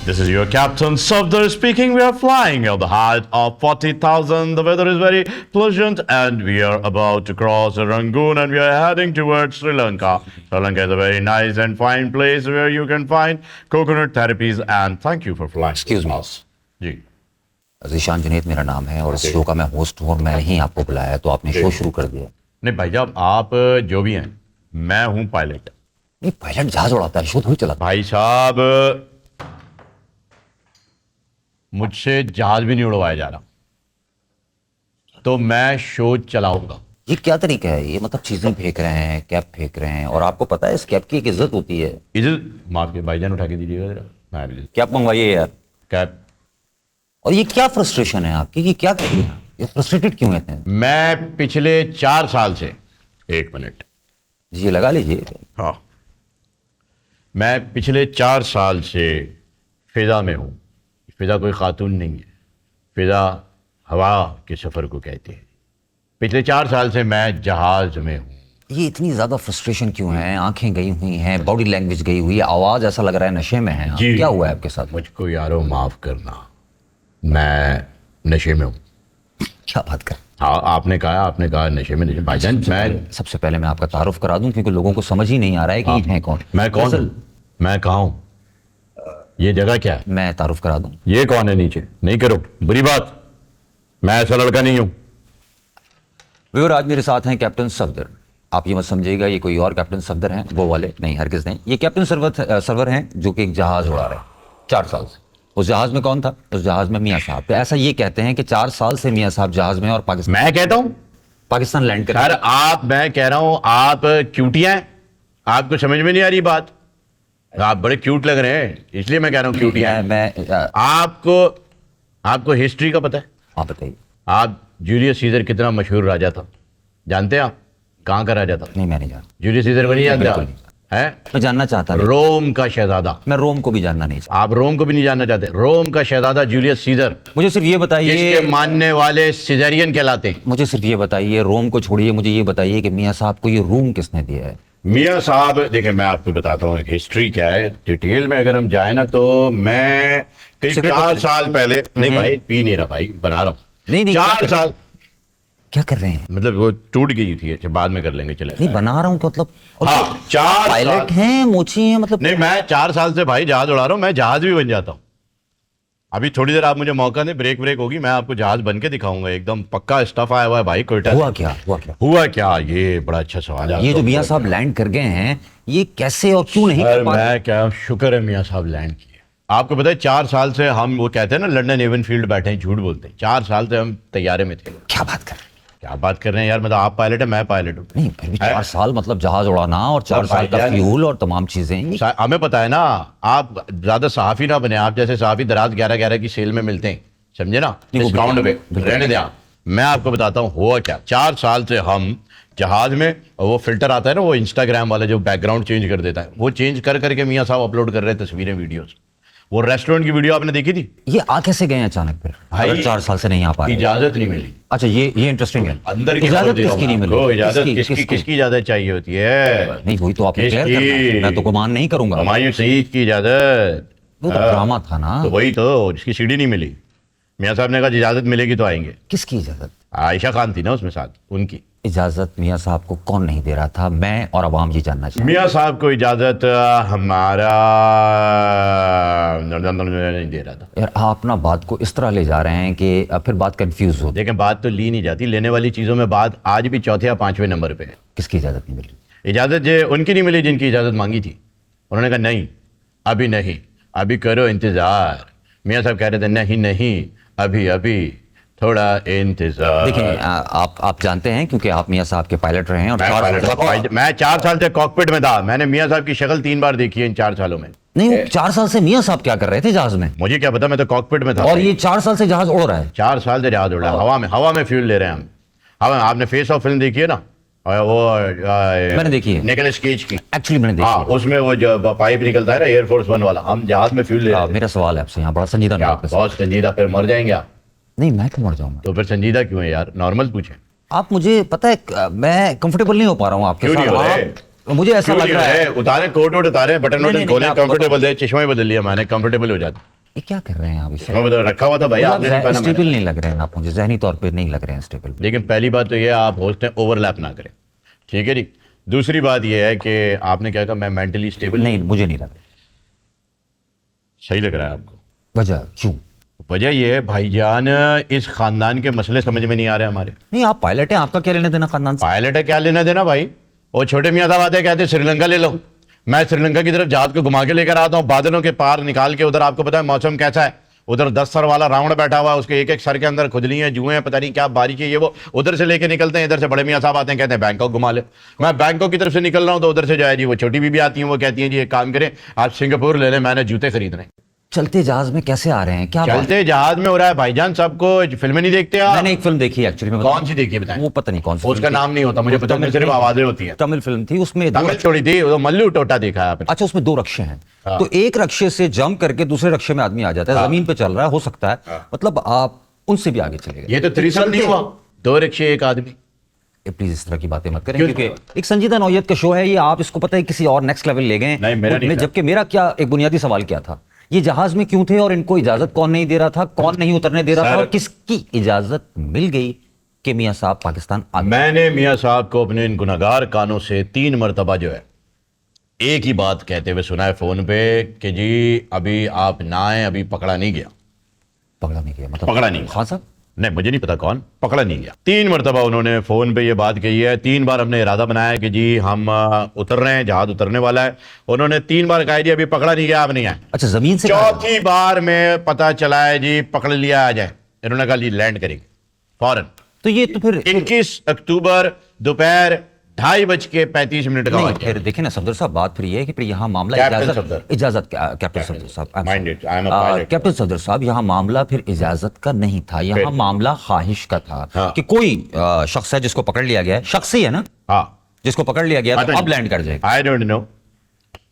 This is your captain Safdar speaking. We are flying at the height of 40,000. The weather is very pleasant and we are about to cross Rangoon and we are heading towards Sri Lanka. Sri Lanka is a very nice and fine place where you can find coconut therapies and thank you for flying. Excuse me. जी ज़ीशान जुनैद मेरा नाम है और इस show का मैं host हूँ और मैंने ही आपको बुलाया तो आपने शो शुरू कर दिया। नहीं भाई साहब आप जो भी हैं मैं हूँ पायलट। नहीं पायलट जहाज उड़ाता है, शो थोड़ी चलाता। भाई साहब मुझसे जहाज भी नहीं उड़वाया जा रहा तो मैं शो चलाऊंगा। ये क्या तरीका है? ये मतलब चीजें फेंक रहे हैं, कैप फेंक रहे हैं और आपको पता है इस कैप की एक इज्जत होती है। इज्जत माफ के भाईजान उठा के दीजिएगा जरा। मैं कैप मंगवाइए यार। कैप। और ये क्या फ्रस्ट्रेशन है आपकी कि क्या कर रहे हैं? ये फ्रस्ट्रेटेड क्यों रहते हैं? मैं पिछले 4 साल से 1 मिनट जी लगा लीजिए। हाँ मैं पिछले 4 साल से फिजा में हूँ। फिजा कोई खातून नहीं है, फिजा हवा के सफर को कहते हैं। पिछले 4 साल से मैं जहाज में हूँ। ये इतनी ज्यादा फ्रस्ट्रेशन क्यों है? आंखें गई हुई हैं, बॉडी लैंग्वेज गई हुई है, आवाज ऐसा लग रहा है नशे में है। क्या हुआ है आपके साथ? मुझको यारो माफ करना, मैं नशे में हूँ। क्या बात कर? हाँ आपने कहा नशे में। भाईजान मैं सबसे पहले मैं आपका तारुफ करा दूं क्योंकि लोगों को समझ ही नहीं आ रहा है कि ये हैं कौन। मैं कौन हूँ? मैं कहाँ हूँ? ये जगह क्या है? मैं तारुफ करा दूं। ये कौन है नीचे? नहीं करो बुरी बात, मैं ऐसा लड़का नहीं हूँ। व्यूअर आज मेरे साथ हैं कैप्टन सफदर। आप ये मत समझिएगा ये कोई और कैप्टन सफदर हैं, वो वाले नहीं, हरगिज नहीं। ये कैप्टन सरवर हैं जो कि एक जहाज उड़ा रहे हैं 4 साल से। उस जहाज में कौन था? उस जहाज में मियाँ साहब। तो ऐसा ये कहते हैं कि 4 साल से मियाँ साहब जहाज में और पाकिस्तान, मैं कहता हूँ पाकिस्तान लैंड कर। सर मैं कह रहा हूँ आप क्यूटियां हैं, आपको समझ में नहीं आ रही बात। आप बड़े क्यूट लग रहे हैं इसलिए मैं कह रहा हूँ क्यूटियां हैं। मैं आपको हिस्ट्री का पता है? आप बताइए। आप जूलियस सीजर कितना मशहूर राजा था जानते हैं आप? कहाँ का राजा था? नहीं मैं नहीं जानता। जूलियस सीजर को नहीं जानते आप? है? मैं जानना चाहता हूँ। रोम का शहजादा। मैं रोम को भी जानना नहीं चाहता। आप रोम को भी नहीं जानना चाहते? रोम का शहजादा जूलियस सीजर। मुझे सिर्फ ये बताइए, जिसके मानने वाले सिजेरियन कहलाते हैं। मुझे सिर्फ ये बताइए, रोम को छोड़िए, मुझे ये बताइए कि मियाँ साहब को ये रूम किसने दिया है? मियाँ साहब देखिए मैं आपको बताता हूँ हिस्ट्री क्या है डिटेल में। अगर हम जाए ना तो मैं करीब 4 साल पहले, नहीं भाई पी नहीं रहा भाई, बना रहा हूँ। नहीं 4 साल क्या कर रहे हैं? मतलब वो टूट गई थी, अच्छा बाद में कर लेंगे चले। नहीं बना रहा हूँ तो मतलब हाँ 4 पायलट हैं, मोची हैं, मतलब नहीं मैं 4 साल से भाई जहाज उड़ा रहा हूँ, मैं जहाज भी बन जाता हूँ। अभी थोड़ी देर आप मुझे मौका दें, ब्रेक होगी, मैं आपको जहाज बन के दिखाऊंगा। एकदम पक्का स्टफ आया हुआ है भाई कोयटा। हुआ क्या? ये बड़ा अच्छा सवाल है। ये जो मियाँ साहब लैंड कर गए हैं ये कैसे और क्यों नहीं कर पाए? मैं क्या शुक्र है मियाँ साहब लैंड किए। आपको पता है 4 साल से हम, वो कहते हैं ना लंदन एवन फील्ड बैठे हैं, झूठ बोलते हैं। 4 साल से हम तैयारे में थे। क्या बात कर रहे हैं? क्या बात कर रहे हैं यार, मतलब आप पायलट है मैं पायलट हूँ। नहीं फिर भी 4 साल मतलब जहाज उड़ाना और 4 साल का फ्यूल और तमाम चीजें। हमें पता है ना, आप ज्यादा सहाफी ना बने। आप जैसे सहाफी दराज 11-11 की सेल में मिलते हैं, समझे ना, डिस्काउंट पे रहने दें। मैं आपको बताता हूँ हुआ क्या। 4 साल से हम जहाज में, और वो फिल्टर आता है ना वो इंस्टाग्राम वाला जो बैकग्राउंड चेंज कर देता है, वो चेंज कर करके मियाँ साहब अपलोड कर रहे हैं तस्वीरें, वीडियोस। वो रेस्टोरेंट की वीडियो आपने देखी थी? ये आ कैसे गए अचानक फिर? अगर 4 साल से नहीं आ पाए। इजाजत नहीं मिली। अच्छा ये इंटरेस्टिंग है। अंदर की इजाजत किसकी नहीं मिली? इजाजत किसकी इजाजत चाहिए होती है? नहीं वही तो आपने क्लियर करना है, मैं तो गुमान नहीं करूंगा। हुमायूं सईद की इजाजत, वो तो ड्रामा था ना। तो वही तो, जिसकी सीढ़ी नहीं मिली। मियाँ साहब ने कहा इजाजत मिलेगी तो आएंगे। किसकी इजाजत? आयशा खान थी ना उसमें साथ, उनकी इजाजत मियाँ साहब को कौन नहीं दे रहा था? मैं और अवाम ये जानना चाहिए। मियाँ साहब को इजाजत हमारा नहीं दे रहा था। यार आप ना बात को इस तरह ले जा रहे हैं कि फिर बात कंफ्यूज हो। देखें बात तो ली नहीं जाती, लेने वाली चीजों में बात आज भी 4थे या 5वें नंबर पे है। किसकी इजाजत नहीं मिली? इजाजत जो उनकी नहीं मिली जिनकी इजाजत मांगी थी। उन्होंने कहा नहीं अभी नहीं, अभी करो इंतजार। मियाँ साहब कह रहे थे नहीं अभी थोड़ा इंतजार। देखिए आप जानते हैं क्योंकि आप मियाँ साहब के पायलट रहे हैं और मैं 4 साल से कॉकपिट में था। मैंने मियाँ साहब की शक्ल 3 बार देखी है इन 4 सालों में। नहीं 4 साल से मियाँ साहब क्या कर रहे थे जहाज में? मुझे क्या पता, मैं तो कॉकपिट में था। और ये 4 साल से जहाज उड़ रहा है? 4 साल से जहाज उड़ रहा है, हवा में फ्यूल ले रहे हैं हम। हवा। आपने फेस ऑफ फिल्म देखी है ना? वो मैंने देखी है, निकोलस केज की। एक्चुअली मैंने देखी है। उसमें वो जो पाइप निकलता है ना एयरफोर्स 1 वाला, हम जहाज में फ्यूल ले रहे हैं। मेरा सवाल है आपसे यहाँ बड़ा संजीदा। बहुत संजीदा। फिर मर जाएंगे आप? नहीं मैं क्यों मर जाऊंगा? तो फिर संजीदा क्यों है यार, नॉर्मल पूछे। आप मुझे पता है मैं कंफर्टेबल नहीं हो पा रहा हूँ आपके साथ। मुझे ऐसा लग रहा है उतारे कोट वोट उतारे, बटन वटन खोले, कंफर्टेबल है, चश्मा ही बदल लिया मैंने, कंफर्टेबल हो जाता। ये क्या कर रहे हैं आप इसे? मैं बता रखा हुआ था भाई, आपने नहीं पहना स्टेबल मैंने। नहीं लग रहे हैं आप मुझे, जहनी तौर पे नहीं लग रहे हैं स्टेबल। लेकिन पहली बात तो ये है, आप होस्ट हैं, ओवरलैप ना करें, ठीक है जी। दूसरी बात ये है कि आपने क्या कहा, मैं मेंटली स्टेबल नहीं, मुझे नहीं लग रहा। सही लग रहा है आपको? वजह क्यों? वजह ये है भाईजान, इस खानदान के मसले समझ में नहीं आ रहे हमारे। नहीं, आप पायलट हैं, आपका क्या लेना देना खानदान से? पायलट है, क्या लेना देना भाई? वो छोटे मियाँ साहब आते हैं, कहते हैं श्रीलंका ले लो, मैं श्रीलंका की तरफ जहाज को घुमा के लेकर आता हूँ, बादलों के पार निकाल के। उधर आपको पता है मौसम कैसा है, उधर 10 सर वाला रावण बैठा हुआ है, उसके एक एक सर के अंदर खुजली हैं, जुएं हैं, पता नहीं क्या बारिश है ये वो। उधर से लेके निकलते हैं, इधर से बड़े मियाँ साहब आते हैं, कहते हैं बैंकॉक घुमा ले। मैं बैंकॉक की तरफ से निकल रहा हूँ तो उधर से जो है जी वो छोटी बीबी आती हैं, वो कहती हैं जी एक काम करें आप सिंगापुर ले लें, मैंने जूते खरीदने हैं। चलते जहाज में कैसे आ रहे हैं, क्या बात? चलते जहाज में हो रहा है भाईजान, सबको फिल्में नहीं देखते आप? मैंने एक फिल्म देखी एक्चुअली में। कौन सी देखी है बताएं? वो पता नहीं कौन सी उसका फिल्म थी। नाम नहीं होता मुझे पता, तमिल सिर्फ फिल्म- आवाजें होती हैं। तमिल फिल्म थी, उसमें दो, तमिल छोड़ी थी, वो मल्लू टोटा देखा है आपने? अच्छा उसमें 2 रक्शे हैं, हाँ। तो एक रक्शे से जंप करके दूसरे रक्शे में आदमी आ जाता है, हाँ। जमीन पे चल रहा है, हो सकता है, हाँ। मतलब आप उनसे भी आगे चले गए। ये तो थ्रीसम नहीं हुआ, 2 रिक्शे 1 आदमी। प्लीज इस तरह की बातें मत करें, क्यों? क्योंकि एक संजीदा नौयत का शो है ये, आप इसको पता है किसी और नेक्स्ट लेवल ले गए। नहीं, मेरा नहीं था। जबकि मेरा क्या एक बुनियादी सवाल क्या था, ये जहाज में क्यों थे और इनको इजाजत कौन नहीं दे रहा था, कौन नहीं उतरने दे रहा था, सर- और किसकी इजाजत मिल गई कि मियां साहब पाकिस्तान आ गए? मैंने मियाँ साहब को अपने इन गुनहगार कानों से 3 मरतबा जो है एक ही बात कहते हुए सुना है फोन पे कि जी अभी आप ना आए, अभी पकड़ा नहीं गया। पकड़ा नहीं गया मतलब? पकड़ा नहीं गया। खान साहब नहीं, मुझे नहीं पता कौन, पकड़ा नहीं गया। 3 मरतबा उन्होंने फोन पे ये बात कही है। 3 बार हमने इरादा बनाया कि जी हम उतर रहे हैं, जहाज उतरने वाला है। उन्होंने 3 बार कहा जी अभी पकड़ा नहीं गया, आप नहीं आए। अच्छा जमीन से कहा? चौथी बार में पता चला है जी पकड़ लिया, आ जाए। इन्होंने कहा जी लैंड करेंगे फौरन। तो ये तो फिर 21 अक्टूबर दोपहर 2:35 का नहीं, वाक़या। फिर देखें ना सफदर साहब, बात फिर ये है कि फिर यहाँ मामला कैप्टन इजाजत सफदर। इजाजत कैप्टन सफदर साहब, Mind it, I am a pilot. Captain Safdar साहब, यहाँ मामला फिर इजाजत का नहीं था, यहाँ फिर? मामला ख्वाहिश का था। हाँ। कि कोई शख्स है जिसको पकड़ लिया गया है, शख्स ही है ना हाँ, जिसको पकड़ लिया गया, पता तो अब नहीं। लैंड कर जाएगा। आई डोंट नो,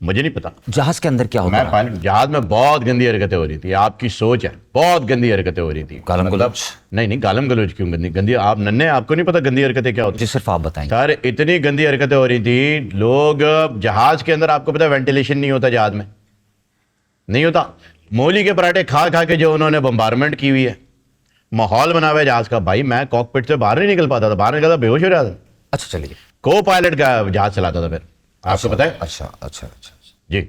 मुझे नहीं पता। जहाज के अंदर क्या होता मैं है? पायलट, जहाज में बहुत गंदी हरकतें हो रही थी, आपकी सोच है, बहुत गंदी हरकतें हो रही थी। गालम गलौज? नहीं नहीं, गालम गलोच क्यों? गंदी गंदी आप नन्हे, आपको नहीं पता गंदी हरकतें क्या होती? जी सिर्फ आप बताएंगे। सर इतनी गंदी हरकतें हो रही थी, लोग जहाज के अंदर, आपको पता है वेंटिलेशन नहीं होता जहाज में, नहीं होता। मूली के पराठे खा खा के जो उन्होंने बम्बारमेंट की हुई है, माहौल बना हुआ है जहाज का। भाई मैं कॉकपिट से बाहर नहीं निकल पाता था, बाहर निकलता बेहोश हो रहा था। अच्छा चलिए। को पायलट का जहाज चलाता था फिर, आपको पता है? अच्छा अच्छा अच्छा। जी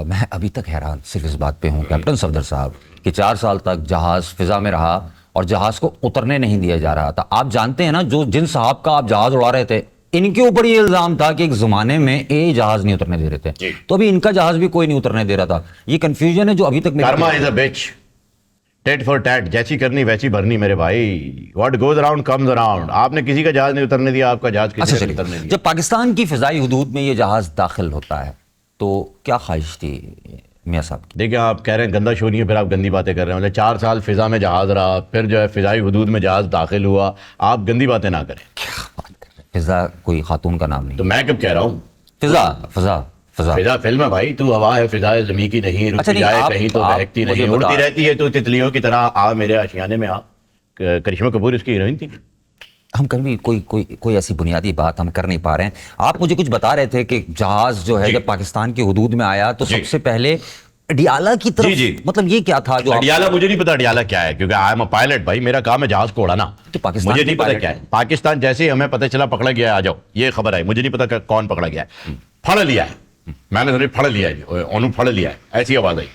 मैं अभी तक हैरान सिर्फ इस बात पे हूँ कैप्टन सफदर साहब कि 4 साल तक जहाज फिजा में रहा और जहाज को उतरने नहीं दिया जा रहा था। आप जानते हैं ना, जो जिन साहब का आप जहाज उड़ा रहे थे, इनके ऊपर ये इल्जाम था कि एक जमाने में ये जहाज नहीं उतरने दे रहे थे, जी। तो अभी इनका जहाज भी कोई नहीं उतरने दे रहा था। ये कंफ्यूजन है जो अभी तक karma is a bitch, tit for tat, जैसी करनी वैसी भरनी मेरे भाई। What goes around comes around. आपने किसी का जहाज नहीं उतरने दिया, आपका जहाज किसी अच्छा ने उतरने चलिए, दिया। जब पाकिस्तान की फिजाई हदूद में ये जहाज दाखिल होता है तो क्या ख्वाहिश थी मियाँ साहब की? देखिए आप कह रहे हैं गंदा शो नहीं है, फिर आप गंदी बातें कर रहे हैं। मतलब 4 साल फिजा में जहाज रहा, फिर जो है फिजाई हदूद में जहाज दाखिल हुआ, आप गंदी बातें ना करें। क्या बात कर रहे हैं? फिजा कोई खातून का नाम नहीं। तो मैं कब कह रहा हूँ? फिजा फिजा फिजा फिजा फिल्म है भाई, तू हवा है, फिजा है जमी की नहीं, अच्छा, रुक नहीं, जाए आप- कहीं तो आप बहकती मुझे नहीं, बता- उड़ती रहती है तो तितलियों की तरह। आ मेरे आशियाने में आ। करिश्मा कपूर इसकी हीरोइन थी। हम कभी कोई ऐसी बुनियादी बात हम कर नहीं पा रहे हैं। आप मुझे कुछ बता रहे थे कि जहाज जो है जी। जब पाकिस्तान की हुदूद में आया तो जी। सबसे पहले अडियाला की तरफ, जी, जी। मतलब ये क्या था जो आप- अडियाला मुझे नहीं पता अडियाला क्या है, क्योंकि आई एम अ पायलट भाई, मेरा काम है जहाज को उड़ाना। तो पाकिस्तान मुझे की नहीं पता पायलट क्या है। पाकिस्तान जैसे ही हमें पता चला पकड़ा गया है, आ जाओ, ये खबर आई, मुझे नहीं पता कौन पकड़ा गया है। फड़ लिया है, मैंने समझा फड़ लिया है, ओनू फड़ लिया है, ऐसी आवाज आई।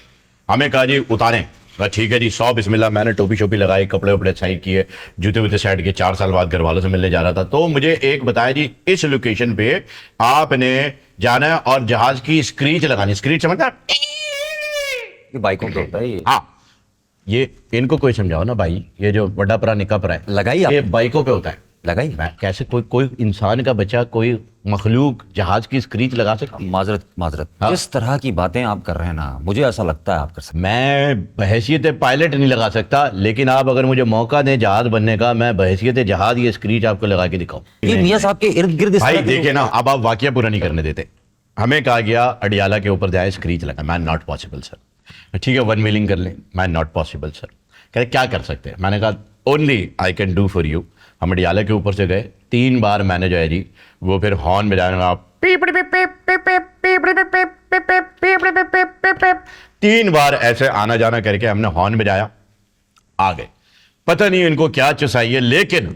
हमें कहा जी उतारें, कहा ठीक है जी, 100 बिस्मिल्लाह। मैंने टोपी शोपी लगाई, कपड़े वपड़े साइड किए, जूते वूते साइड किए। 4 साल बाद घर वालों से मिलने जा रहा था, तो मुझे एक बताया जी इस लोकेशन पे आपने जाना है और जहाज की स्क्रीच लगानी। स्क्रीच समझता है? ये बाइकों पे होता है ये। हाँ, ये इनको कोई समझाओ ना भाई, ये जो बड़ा परा निका परा है, लगाई आपने? ये बाइकों पे होता है। लगाई? मैं कैसे कोई इंसान का बच्चा, कोई मखलूक जहाज की स्क्रीच लगा सकता? माजरत हाँ। जिस तरह की बातें आप कर रहे हैं ना, मुझे ऐसा लगता है आप कर सकते मैं बहैसियत पायलट नहीं लगा सकता, लेकिन आप अगर मुझे मौका दें जहाज बनने का, मैं बहैसियत जहाज ये स्क्रीच आपको लगा के दिखाऊं। हैं। ये मियाँ साहब के इर्द गिर्द इस भाई तरह के देखिए ना, अब आप वाकया पूरा नहीं करने देते। हमें कहा गया अडियाला के ऊपर जाए स्क्रीच लगा, मैं नॉट पॉसिबल सर। ठीक है 1 मिलियन कर लें, मैं नॉट पॉसिबल सर। कहते क्या कर सकते हैं? मैंने कहा only I can do for you. हम अडियाला के ऊपर से गए, 3 बार मैंने जो है जी वो फिर हॉर्न बजाने लगा, 3 बार ऐसे आना जाना करके हमने हॉर्न बजाया, आ गए। पता नहीं इनको क्या चुसाई है, लेकिन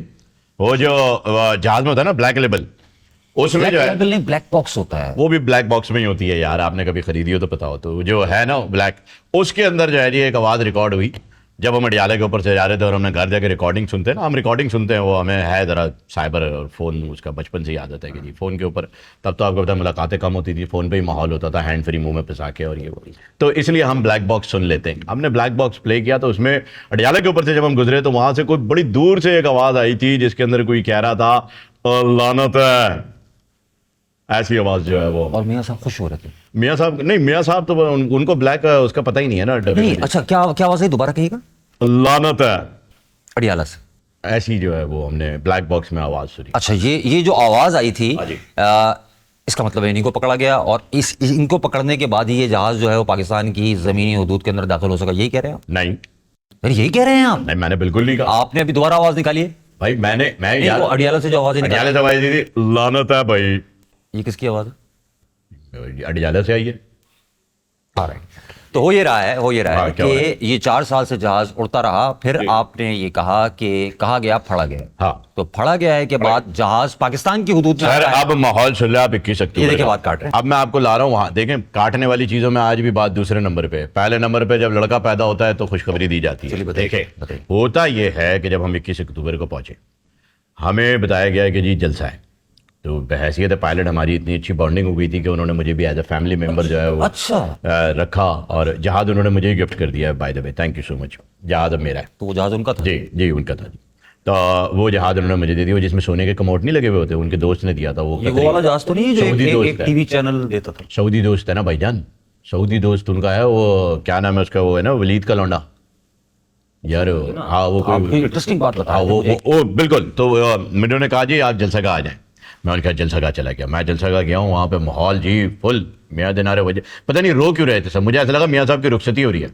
वो जो जहाज में होता है ना ब्लैक लेबल, उसमें जो है नहीं, ब्लैक बॉक्स होता है। वो भी ब्लैक बॉक्स में ही होती है यार, आपने कभी खरीदी हो तो पता हो। तो जो है ना ब्लैक, उसके अंदर जो है जी एक आवाज़ रिकॉर्ड हुई जब हम अडियाला के ऊपर से जा रहे थे, और हमने घर जाके रिकॉर्डिंग सुनते हैं ना, हम रिकॉर्डिंग सुनते हैं, वो हमें है ज़रा साइबर और फ़ोन उसका बचपन से ही आदत है कि जी फ़ोन के ऊपर, तब तो आपको पता है मुलाकातें कम होती थी, फ़ोन पे ही माहौल होता था, हैंड फ्री मुंह में पिसा के और ये वो, तो इसलिए हम ब्लैक बॉक्स सुन लेते हैं। हमने ब्लैक बॉक्स प्ले किया तो उसमें अडियाला के ऊपर से जब हम गुजरे तो वहाँ से कोई बड़ी दूर से एक आवाज़ आई थी जिसके अंदर कोई कह रहा था लानत है, ऐसी आवाज़ जो है वो। और मियाँ साहब खुश हो रहे थे? मियाँ साहब नहीं, मियाँ साहब तो उनको ब्लैक उसका पता ही नहीं है ना। नहीं, अच्छा, क्या क्या आवाज़ है, दोबारा कहिएगा। लानत है, अडियाला से ऐसी जो है वो हमने ब्लैक बॉक्स में आवाज सुनी। अच्छा, ये जो आवाज़ आई थी, हाँ जी। इसका मतलब है इन्हीं को पकड़ा गया, और इनको पकड़ने के बाद ही ये जहाज़ जो है वो पाकिस्तान की ज़मीनी हुदूद के अंदर दाखिल हो सका, यही कह रहे हैं आप? नहीं फिर यही कह रहे हैं आप? नहीं, मैंने बिल्कुल नहीं कहा। आपने अभी दोबारा आवाज़ निकाली है। भाई मैं नहीं, यार वो अडियाला से जो आवाज़ निकाली, अडियाले से आवाज दी थी, लानत है भाई, ये किसकी आवाज़ है? अडियाला से आई है। तो हो ये रहा है हाँ, क्या हो रहा है? कि ये 4 साल से जहाज उड़ता रहा, फिर आपने ये कहा कि कहा गया फड़ा गया। हाँ। तो फड़ा गया है के बाद जहाज पाकिस्तान की हुदूद में सर आता है। अब माहौल सुन रहे आप 21 ये अक्टूबर देखिए का। बात काट रहे हैं। अब मैं आपको ला रहा हूँ वहां, देखें काटने वाली चीजों में आज भी बात दूसरे नंबर पे। पहले नंबर पे जब लड़का पैदा होता है तो खुशखबरी दी जाती चलिए है। बताइए, देखें बताइए। होता यह है कि जब हम 21 अक्टूबर को पहुंचे, हमें बताया गया कि जी जलसा है। तो बहैसियत पायलट हमारी इतनी अच्छी बॉन्डिंग हो गई थी कि उन्होंने मुझे भी एज अ फैमिली मेंबर जो है वो अच्छा। रखा, और जहाज उन्होंने मुझे गिफ्ट कर दिया है, by the way thank you so much. जहाज अब मेरा है। तो वो जहाज उनका था? जी जी उनका था जी। तो वो जहाज उन्होंने मुझे दे दिया, वो जिसमें सोने के कमोट नहीं लगे हुए होते, उनके दोस्त ने दिया था। वो ये वो वाला जहाज तो नहीं है जो सऊदी दोस्त एक है। टीवी चैनल देता था? सऊदी दोस्त है ना भाईजान, सऊदी दोस्त उनका है। वो क्या नाम है उसका, वो है ना वलीद का लौंडा यार। हाँ वो कोई इंटरेस्टिंग बात बता। हाँ वो बिल्कुल। तो मैंने ने कहा जी आप जलसगा आ जाएं। मैंने कहा जलसगा चला गया। मैं जलसगा गया हूँ, वहाँ पे माहौल जी फुल मियाँ दिनारे वजह, पता नहीं रो क्यों रहे थे सब, मुझे ऐसा लगा मियाँ साहब की रुखसती हो रही है,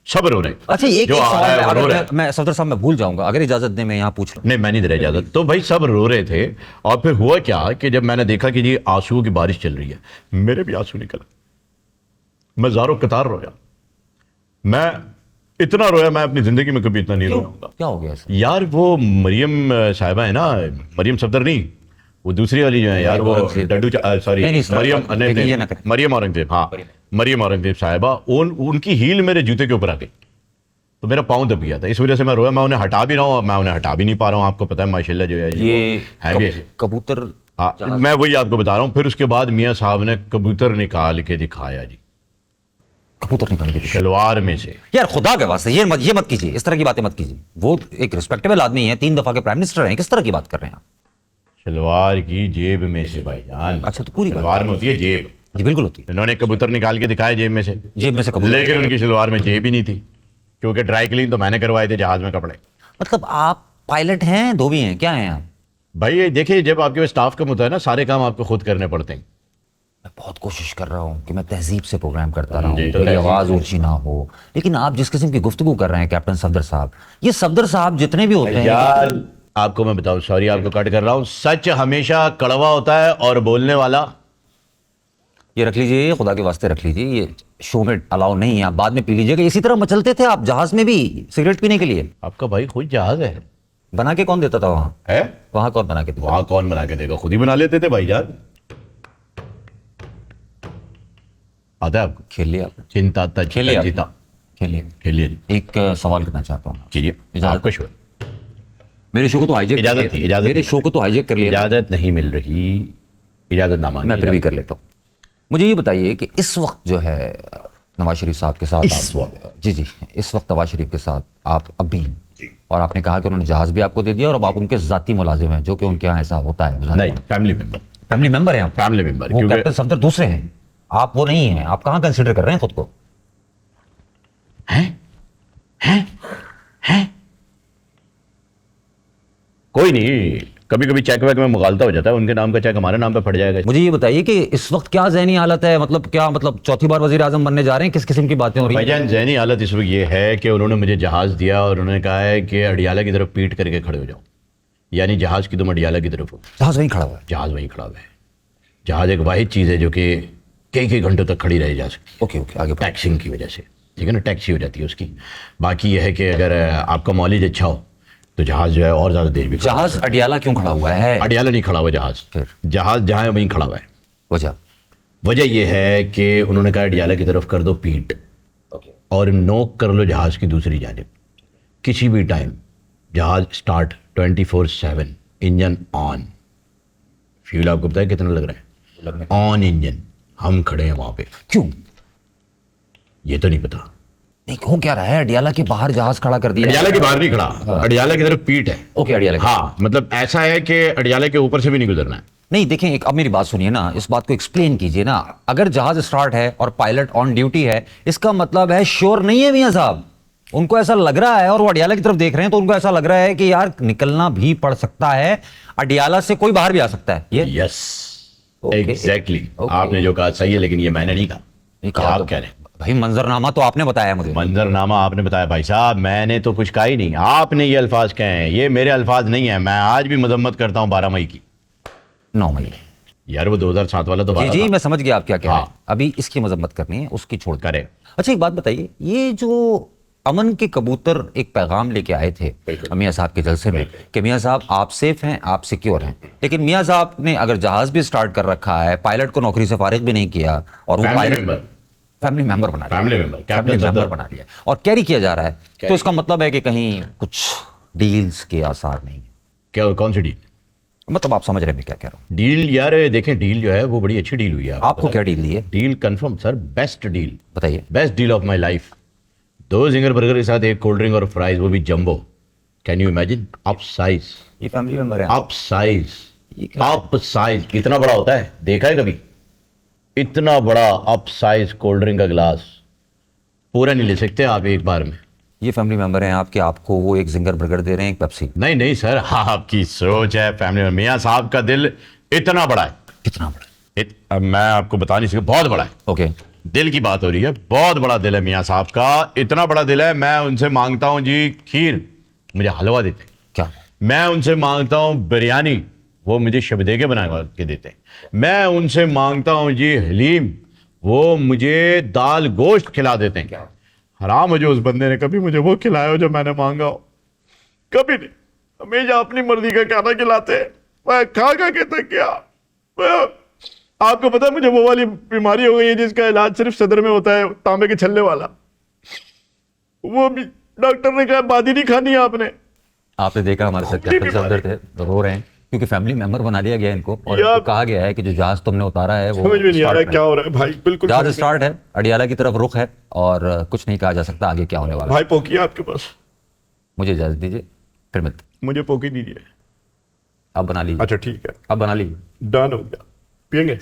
सब रो रहे हैं। अच्छा, एक जो आ सवाल रहा है, वो रो रहा है। मैं सफदर साहब मैं भूल जाऊंगा, अगर इजाजत दें मैं यहाँ पूछ रहा हूँ। नहीं मैं नहीं दे रहा इजाजत। तो भाई सब रो रहे थे, और फिर हुआ क्या कि जब मैंने देखा कि जी आंसुओं की बारिश चल रही है, मेरे भी आंसू निकल, मैं ज़ारो कतार रोया। मैं इतना रोया, मैं अपनी जिंदगी में कभी इतना नहीं रोया। क्या हो गया ऐसा? यार वो मरियम साहिबा है ना, मरियम सफदर नहीं, वो दूसरी वाली जो है यार, वो डड्डू सॉरी मरियम मरियम औरंगजेब। हाँ मरियम औरंगजेब साहिबा, उनकी हील मेरे जूते के ऊपर आ गई, तो मेरा पाँव दब गया था, इस वजह से मैं रोया। मैं उन्हें हटा भी रहा हूँ, मैं उन्हें हटा भी नहीं पा रहा हूँ। आपको पता है माशाल्लाह जो है ये है कबूतर। हाँ, मैं वही आपको बता रहा हूँ। फिर उसके बाद मियाँ साहब ने कबूतर निकाल के दिखाया जी, कबूतर निकाल के? शलवार में से। यार खुदा के वास्ते ये मत कीजिए, इस तरह की बातें मत कीजिए। वो एक रिस्पेक्टेबल आदमी है, 3 दफा के प्राइम मिनिस्टर हैं, किस तरह की बात कर रहे हैं आप? शलवार की जेब में से भाईजान। अच्छा, तो पूरी बात। शलवार में होती है जेब, जी बिल्कुल होती है। इन्होंने कबूतर निकाल के दिखाया जेब में से, जेब में से कबूतर? लेकिन उनकी शलवार में जेब ही नहीं थी, क्योंकि ड्राई क्लीन तो मैंने करवाए थे जहाज में कपड़े। मतलब आप पायलट हैं, धोबी हैं, क्या हैं आप? भाई ये देखिए, जब आपके पास स्टाफ कम होता है ना, सारे काम आपको खुद करने पड़ते हैं। मैं बहुत कोशिश कर रहा हूँ कि मैं तहजीब से प्रोग्राम करता रहा हूँ, जी, तो मेरी तहजीब आवाज़ ऊंची ना हो, लेकिन आप जिस किस्म की गुफ्तगू कर रहे हैं कैप्टन सफदर साहब, ये सफदर साहब जितने भी होते हैं यार आपको मैं बताऊं, सॉरी आपको कट कर रहा हूं, सच हमेशा कड़वा होता है और बोलने वाला। ये रख लीजिए, खुदा के वास्ते रख लीजिए, ये शो में अलाउ नहीं है, आप बाद में पी लीजिएगा। इसी तरह मचलते थे आप जहाज में भी सिगरेट पीने के लिए। आपका भाई खुद जहाज है, बना के कौन देता था वहां? है? वहां कौन बना के देता? वहां कौन बना के देगा, खुद ही बना लेते थे भाईजान। आता है आपको? खेल लिया आपने? चिंता खेलिए आप। जीता। खेलिए। खेलिए एक सवाल करना चाहता हूँ। कीजिए, इजाजत? आपको शुरू। मेरे शो को तो हाईजेक इजाजत थी, इजाजत मेरे थी। शो को तो हाईजेक कर लिया, इजाजत नहीं मिल रही, इजाजत ना मांगी। मैं फिर भी कर लेता हूँ। मुझे ये बताइए कि इस वक्त जो है नवाज शरीफ साहब के साथ इस वक्त? जी इस वक्त नवाज शरीफ के साथ आप अब भी, और आपने कहा कि उन्होंने जहाज भी आपको दे दिया, और अब आप उनके जाती मुलाजिम हैं, जो कि उनके यहाँ ऐसा होता है। नहीं, फैमिली मेंबर। फैमिली मेंबर हैं आप? फैमिली मेंबर, वो क्योंकि कैप्टन सफदर दूसरे हैं, आप वो नहीं हैं। आप कहाँ कंसिडर कर रहे हैं खुद को? कोई नहीं, कभी कभी चेक वेक में मुगालता हो जाता है, उनके नाम का चेक हमारे नाम पे फट जाएगा। मुझे ये बताइए कि इस वक्त क्या ज़हनी हालत है, मतलब क्या, मतलब चौथी बार वजीर आजम बनने जा रहे हैं, किस किस्म की बातें हो रही हैं? भाईजान ज़हनी हालत इस वक्त ये है कि उन्होंने मुझे जहाज दिया और उन्होंने कहा है कि अडियाला की तरफ पीट करके खड़े हो जाओ, यानी जहाज की तुम अडियाला की तरफ हो। जहाज वहीं खड़ा हुआ है? जहाज वहीं खड़ा हुआ है। जहाज एक वाहिद चीज़ है जो कि कई कई घंटों तक खड़ी रही जा सकती है, ओके आगे बढ़ो। टैक्सिंग की वजह से। ठीक है ना, टैक्सी हो जाती है उसकी। बाकी यह है कि अगर आपका मॉलेज अच्छा हो तो जहाज जो है और ज़्यादा देर भी जहाज अडियाला क्यों खड़ा हुआ है? अडियाला नहीं खड़ा हुआ जहाज, फिर? जहाज जहाँ है वहीं खड़ा हुआ है। वजह? वजह यह है कि उन्होंने कहा अडियाला की तरफ कर दो पीठ और नोक कर लो जहाज की दूसरी जानिब। किसी भी टाइम जहाज स्टार्ट 24/7, इंजन ऑन। फ्यूल आपको पता है कितना लग रहा है? ऑन इंजन, हम खड़े हैं वहां पे। क्यों? ये तो नहीं पता। नहीं, हो क्या रहा है? अडियाला के बाहर जहाज खड़ा कर दिया? अडियाला के बाहर नहीं खड़ा, अडियाला की तरफ पीठ है। ओके, अडियाला के- हाँ, मतलब ऐसा है कि अडियाला के ऊपर से भी नहीं गुजरना है। नहीं देखें, एक अब मेरी बात सुनिए ना, इस बात को एक्सप्लेन कीजिए ना। अगर जहाज स्टार्ट है और पायलट ऑन ड्यूटी है, इसका मतलब है श्योर नहीं है मियां साहब। उनको ऐसा लग रहा है और वो अडियाला की तरफ देख रहे हैं तो उनको ऐसा लग रहा है कि यार निकलना भी पड़ सकता है, अडियाला से कोई बाहर भी आ सकता है। ये यस, Okay. एग्जैक्टली। Okay. आपने जो कहा सही है, लेकिन ये मैंने नहीं कहा। नहीं कहा आप तो- कह रहे हैं। भाई मंजरनामा तो आपने बताया मुझे। मंजरनामा आपने बताया भाई साहब, मैंने तो कुछ कहा ही नहीं। आपने ये अल्फाज कहे हैं, ये मेरे अल्फाज नहीं है। मैं आज भी मजम्मत करता हूँ 12 मई की। 9 मई। यार वो 2007 वाला तो जी 12 जी, था। मैं समझ गया आप क्या कह रहे हैं। हाँ। अभी इसकी मजम्मत करनी है, उसकी छोड़ कर। करे। अच्छा एक बात बताइए, ये जो अमन के कबूतर एक पैगाम लेके आए थे मियां साहब के जलसे में कि मियां साहब आप सेफ हैं, आप सिक्योर हैं, लेकिन मियां साहब ने अगर जहाज भी स्टार्ट कर रखा है, पायलट को नौकरी से फारिग भी नहीं किया और वो पायलट फैमिली मेंबर बना लिया, family member, family captain member Safdar. बना लिया और कैरी किया जा रहा है, तो इसका मतलब है कि कहीं कुछ डील्स के आसार नहीं है। क्या, कौन सी डील? मतलब आप समझ रहे हैं मैं क्या कह रहा हूँ? डील यार देखें, डील जो है वो बड़ी अच्छी डील हुई है। आपको क्या डील दी है? Deal confirm sir, best deal, बताइए। Best deal of my life. 2 Zinger burger के साथ 1 कोल्ड ड्रिंक और फ्राइज, वो भी jumbo. Can you imagine? Up size, ये फैमिली मेंबर है? अप साइज, ये क्या? Up size. कितना बड़ा होता है, देखा है कभी? इतना बड़ा अप साइज कोल्ड ड्रिंक का गिलास पूरा नहीं ले सकते आप एक बार में। ये फैमिली मेंबर हैं आपके, आपको वो एक जिंगर बर्गर दे रहे हैं, एक पेप्सी। नहीं नहीं सर, आपकी सोच है। फैमिली में मियाँ साहब का दिल इतना बड़ा है। कितना बड़ा? अब मैं आपको बता नहीं सकता, बहुत बड़ा है। ओके। दिल की बात हो रही है, बहुत बड़ा दिल है मियाँ साहब का। इतना बड़ा दिल है, मैं उनसे मांगता हूँ जी खीर, मुझे हलवा देते। क्या? मैं उनसे मांगता हूँ बिरयानी, वो मुझे शबदेगे बना के देते। मैं उनसे मांगता हूँ जी हलीम, वो मुझे दाल गोश्त खिला देते हैं। क्या हराम हो जो उस बंदे ने कभी मुझे वो खिलाया हो जो मैंने मांगा हो? कभी नहीं। हमेशा अपनी मर्जी का खाना खिलाते हैं। मैं खा के तक क्या, आपको पता है मुझे वो वाली बीमारी हो गई है जिसका इलाज सिर्फ सदर में होता है, तांबे के छल्ले वाला। वो भी डॉक्टर ने कहा बात ही नहीं खानी है आपने। आपने देखा हमारे साथ कैप्टन सफदर थे, तो रो रहे हैं क्योंकि फैमिली मेंबर बना लिया गया इनको और यार, इनको कहा गया है कि जो जहाज तुमने उतारा है वो समझ में नहीं आ रहा start क्या हो रहा है भाई। बिल्कुल जहाज स्टार्ट है, अडियाला की तरफ रुख है और कुछ नहीं कहा जा सकता आगे क्या होने वाला है। भाई पोकी है आपके पास? मुझे इजाजत दीजिए, फिर मिलते। मुझे पोकी दीजिए। अब बना लीजिए। अच्छा ठीक है, अब बना लीजिए। डन हो गया। पियेंगे?